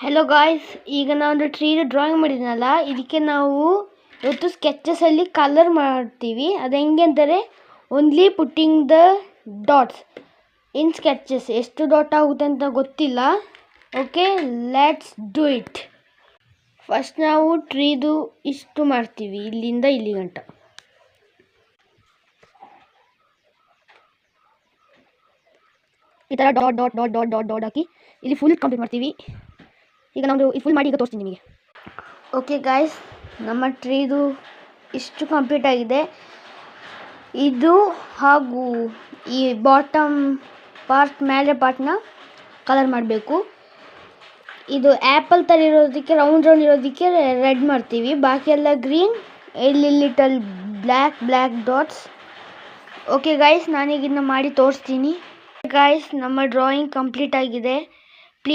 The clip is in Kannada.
ಹೆಲೋ ಗಾಯ್ಸ್, ಈಗ ನಾವೊಂದು ಟ್ರೀದು ಡ್ರಾಯಿಂಗ್ ಮಾಡಿದ್ನಲ್ಲ, ಇದಕ್ಕೆ ನಾವು ಇವತ್ತು ಸ್ಕೆಚಸಲ್ಲಿ ಕಲರ್ ಮಾಡ್ತೀವಿ. ಅದು ಹೆಂಗೆ ಅಂದರೆ only putting the dots in sketches. ಎಷ್ಟು ಡಾಟ್ ಆಗುತ್ತೆ ಅಂತ ಗೊತ್ತಿಲ್ಲ. Okay, let's do it. First ನಾವು ಟ್ರೀದು ಇಷ್ಟು ಮಾಡ್ತೀವಿ, ಇಲ್ಲಿಂದ ಇಲ್ಲಿ ಗಂಟ. ಈ ಥರ dot dot dot dot dot dot ಹಾಕಿ ಇಲ್ಲಿ ಫುಲ್ ಕಂಪ್ಲೀಟ್ ಮಾಡ್ತೀವಿ. ಈಗ ನಾವು ಫುಲ್ ಮಾಡಿ ಈಗ ತೋರಿಸ್ತೀನಿ ನಿಮಗೆ. ಓಕೆ ಗಾಯ್ಸ್, ನಮ್ಮ ಟ್ರೀದು ಇಷ್ಟು ಕಂಪ್ಲೀಟ್ ಆಗಿದೆ. ಇದು ಹಾಗೂ ಈ ಬಾಟಮ್ ಪಾರ್ಟ್ ಮೇಲೆ ಪಾರ್ಟ್ನ ಕಲರ್ ಮಾಡಬೇಕು. ಇದು ಆ್ಯಪಲ್ ಥರ ಇರೋದಕ್ಕೆ ರೌಂಡ್ ಇರೋದಕ್ಕೆ ರೆಡ್ ಮಾಡ್ತೀವಿ, ಬಾಕಿ ಎಲ್ಲ ಗ್ರೀನ್. ಇಲ್ಲಿ little black dots. Okay guys, ನಾನೀಗ ಇದನ್ನ ಮಾಡಿ ತೋರಿಸ್ತೀನಿ. ಗಾಯ್ಸ್, ನಮ್ಮ ಡ್ರಾಯಿಂಗ್ ಕಂಪ್ಲೀಟ್ ಆಗಿದೆ.